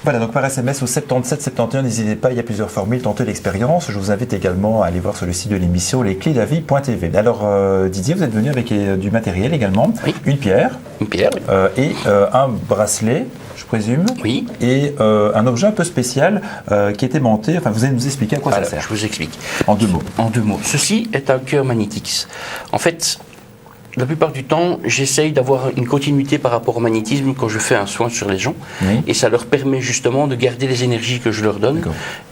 Voilà, donc par SMS au 77 71, n'hésitez pas, il y a plusieurs formules, tentez l'expérience. Je vous invite également à aller voir sur le site de l'émission lesclésdela-vie.tv. Alors Didier, vous êtes venu avec du matériel également, oui. Une pierre, oui. Et un bracelet, je présume, oui. Et un objet un peu spécial qui est aimanté. Enfin, vous allez nous expliquer à quoi ça sert. Je vous explique. En 2 mots. En 2 mots. Ceci est un cœur magnétique. En fait, la plupart du temps, j'essaye d'avoir une continuité par rapport au magnétisme quand je fais un soin sur les gens. Oui. Et ça leur permet justement de garder les énergies que je leur donne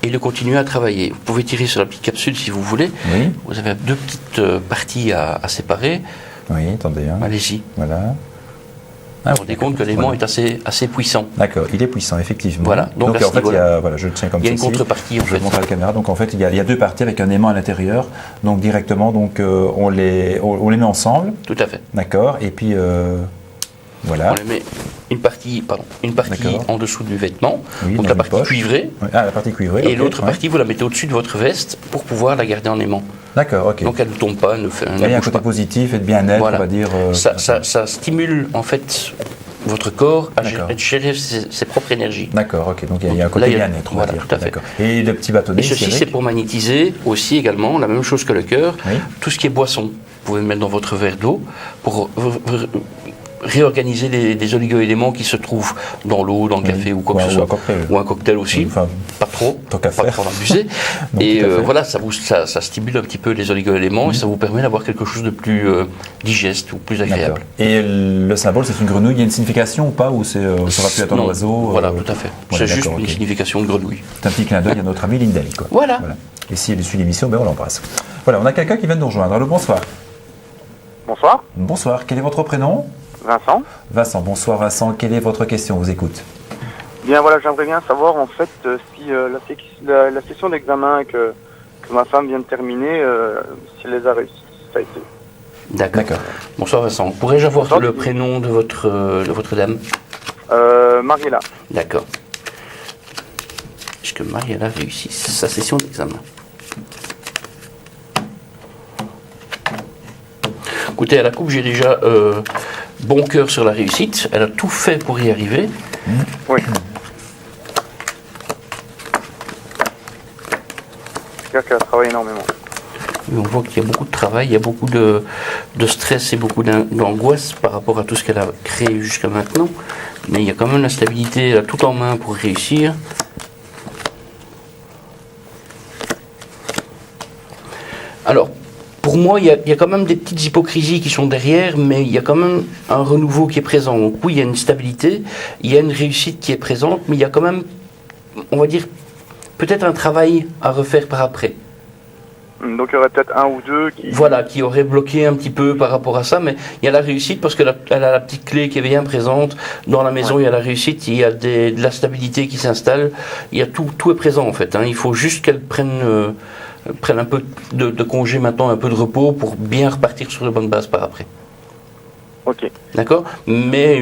et de continuer à travailler. Vous pouvez tirer sur la petite capsule si vous voulez. Oui. Vous avez 2 petites parties à séparer. Oui, attendez. Allez-y. Voilà. Vous vous rendez compte que l'aimant est assez puissant. D'accord, il est puissant, effectivement. Voilà. Donc en fait, je le tiens comme ça. Il y a une contrepartie, en fait. Je montre à la caméra. Donc en fait, il y a 2 parties avec un aimant à l'intérieur. Donc directement, on les met ensemble. Tout à fait. D'accord. Et puis voilà. On les met une partie en dessous du vêtement, oui, donc la partie cuivrée. Oui. Ah, la partie cuivrée. Et l'autre partie, vous la mettez au-dessus de votre veste pour pouvoir la garder en aimant. D'accord, ok. Donc elle ne tombe pas, il y a un côté positif et de bien-être, on va dire. Ça stimule en fait votre corps à gérer ses propres énergies. D'accord, ok. Donc il y a un côté bien-être, on va dire. Tout à fait. Et le petit bâtonnet. Et ceci, c'est pour magnétiser aussi également, la même chose que le cœur, tout ce qui est boisson. Vous pouvez le mettre dans votre verre d'eau pour réorganiser les oligo-éléments qui se trouvent dans l'eau, dans le café ou quoi que ce soit. Ou un cocktail aussi, enfin, pas trop en abuser. Et voilà, ça stimule un petit peu les oligo-éléments et ça vous permet d'avoir quelque chose de plus digeste ou plus agréable. Et le symbole, c'est une grenouille, il y a une signification ou pas, ou ça aurait pu être un oiseau? Voilà, tout à fait. C'est juste une signification de grenouille. C'est un petit clin d'œil à notre ami Lindell, quoi. Voilà. Et si elle suit l'émission, on l'embrasse. Voilà, on a quelqu'un qui vient de nous rejoindre. Allô, bonsoir. Bonsoir. Bonsoir, quel est votre prénom? Vincent. Vincent, bonsoir Vincent, quelle est votre question? On vous écoute. Bien voilà, j'aimerais bien savoir en fait si la session d'examen que ma femme vient de terminer, si elle les a réussi, ça a été. D'accord. Bonsoir Vincent, pourrais-je avoir le prénom de votre dame? Mariella. D'accord. Est-ce que Mariella réussit sa session d'examen? Écoutez, à la coupe, j'ai déjà bon cœur sur la réussite. Elle a tout fait pour y arriver. Oui. C'est-à-dire qu'elle travaille énormément. On voit qu'il y a beaucoup de travail, il y a beaucoup de stress et beaucoup d'angoisse par rapport à tout ce qu'elle a créé jusqu'à maintenant. Mais il y a quand même la stabilité, elle a tout en main pour réussir. Alors, pour moi, il y a quand même des petites hypocrisies qui sont derrière, mais il y a quand même un renouveau qui est présent. Donc oui, il y a une stabilité, il y a une réussite qui est présente, mais il y a quand même, on va dire, peut-être un travail à refaire par après. Donc il y aurait peut-être un ou deux qui... Voilà, qui auraient bloqué un petit peu par rapport à ça, mais il y a la réussite parce qu'elle a la petite clé qui est bien présente. Dans la maison, il y a la réussite, il y a de la stabilité qui s'installe, il y a tout est présent en fait. Il faut juste qu'elle prenne un peu de congé maintenant, un peu de repos pour bien repartir sur de bonnes bases par après. Ok. D'accord. Mais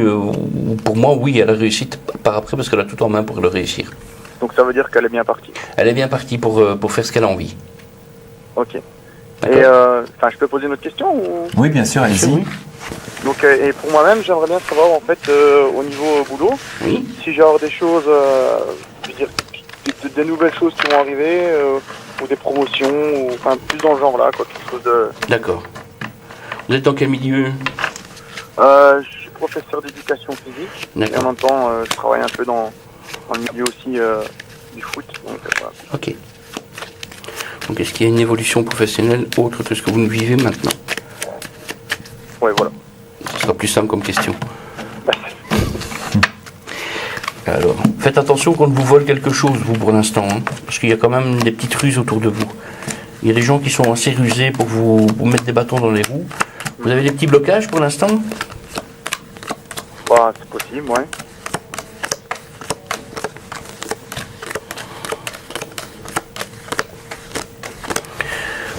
pour moi, oui, elle a réussi par après parce qu'elle a tout en main pour le réussir. Donc ça veut dire qu'elle est bien partie. Elle est bien partie pour faire ce qu'elle a envie. Ok. Et je peux poser une autre question ou... Oui, bien sûr, allez-y. Donc, et pour moi-même, j'aimerais bien savoir en fait au niveau boulot, si j'ai des choses, je veux dire, des nouvelles choses qui vont arriver, ou des promotions, ou enfin plus dans le genre là, quoi, quelque chose de. D'accord. Vous êtes dans quel milieu? Je suis professeur d'éducation physique. D'accord. Et en même temps, je travaille un peu dans le milieu aussi du foot. Donc, voilà. Ok. Donc est-ce qu'il y a une évolution professionnelle autre que ce que vous ne vivez maintenant? Ouais, voilà. Ce sera plus simple comme question. Alors, faites attention qu'on ne vous vole quelque chose, vous, pour l'instant, parce qu'il y a quand même des petites ruses autour de vous. Il y a des gens qui sont assez rusés pour vous mettre des bâtons dans les roues. Vous avez des petits blocages pour l'instant? Bah, c'est possible, ouais.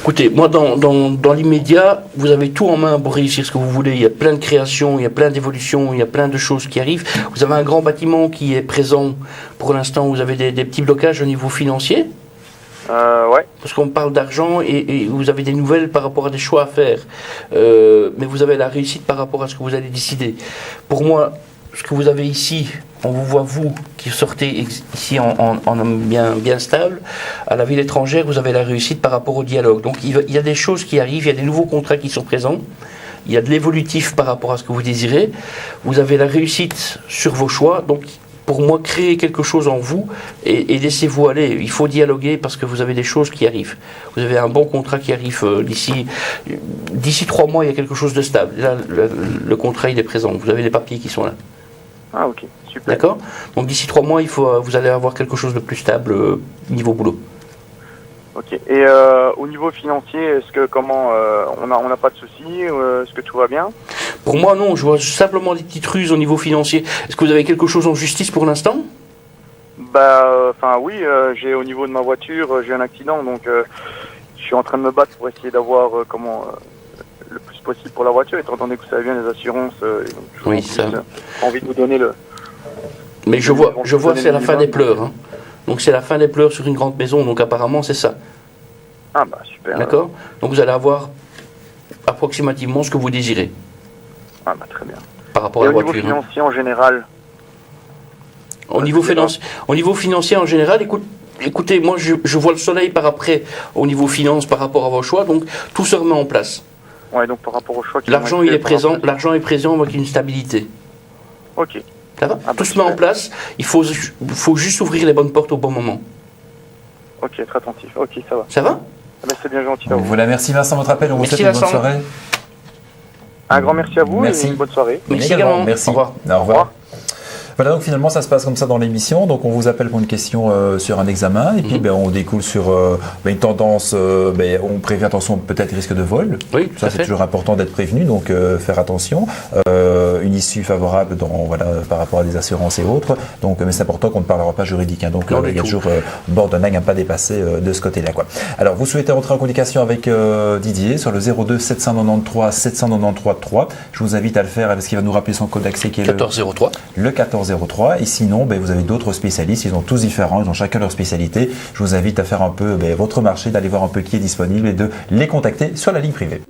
Écoutez, moi, dans l'immédiat, vous avez tout en main pour réussir ce que vous voulez. Il y a plein de créations, il y a plein d'évolutions, il y a plein de choses qui arrivent. Vous avez un grand bâtiment qui est présent pour l'instant. Vous avez des petits blocages au niveau financier? Ouais. Parce qu'on parle d'argent et vous avez des nouvelles par rapport à des choix à faire. Mais vous avez la réussite par rapport à ce que vous allez décider. Pour moi, ce que vous avez ici, on vous voit vous qui sortez ici en homme bien stable. À la ville étrangère, vous avez la réussite par rapport au dialogue. Donc il y a des choses qui arrivent, il y a des nouveaux contrats qui sont présents. Il y a de l'évolutif par rapport à ce que vous désirez. Vous avez la réussite sur vos choix. Donc, pour moi, créez quelque chose en vous et laissez-vous aller. Il faut dialoguer parce que vous avez des choses qui arrivent. Vous avez un bon contrat qui arrive d'ici 3 mois, il y a quelque chose de stable. Là, le contrat, il est présent. Vous avez les papiers qui sont là. Ah, ok, super. D'accord ? Donc, d'ici 3 mois, vous allez avoir quelque chose de plus stable niveau boulot. Ok. Et au niveau financier, est-ce que on n'a pas de soucis, est-ce que tout va bien? Pour moi, non. Je vois simplement des petites ruses au niveau financier. Est-ce que vous avez quelque chose en justice pour l'instant? Oui. J'ai au niveau de ma voiture, j'ai un accident, donc je suis en train de me battre pour essayer d'avoir le plus possible pour la voiture, étant donné que vous savez bien les assurances. Oui, ça. Envie de vous donner le. Mais je vois, c'est la fin des pleurs. Hein. Donc c'est la fin des pleurs sur une grande maison, donc apparemment c'est ça. Ah super. D'accord. Donc vous allez avoir approximativement ce que vous désirez. Ah très bien. Par rapport à la voiture. Au niveau financier en général. Au niveau financier en général, écoutez, moi je vois le soleil par après au niveau finance par rapport à vos choix, donc tout se remet en place. Ouais, donc par rapport aux choix. L'argent il est présent, avec une stabilité. Ok. Ça va? Tout se met en place, il faut juste ouvrir les bonnes portes au bon moment. Ok, très attentif. Ok, ça va. Ça va? C'est bien gentil. Voilà, merci Vincent, votre appel. On vous souhaite une bonne soirée. Un grand merci à vous et une bonne soirée. Merci également. Merci. Au revoir. Au revoir. Voilà, donc finalement ça se passe comme ça dans l'émission. Donc on vous appelle pour une question sur un examen et puis on découle sur une tendance. On prévient attention, peut-être risque de vol. Oui, ça c'est toujours important d'être prévenu, donc faire attention. Une issue favorable par rapport à des assurances et autres. Donc mais c'est important qu'on ne parlera pas juridique. Hein, donc il y a toujours borderline à pas dépasser de ce côté-là, quoi. Alors vous souhaitez rentrer en communication avec Didier sur le 02 793 793 3. Je vous invite à le faire parce qu'il va nous rappeler son code d'accès qui est 1403. Le 1403. Et sinon, vous avez d'autres spécialistes, ils sont tous différents, ils ont chacun leur spécialité. Je vous invite à faire un peu votre marché, d'aller voir un peu qui est disponible et de les contacter sur la ligne privée.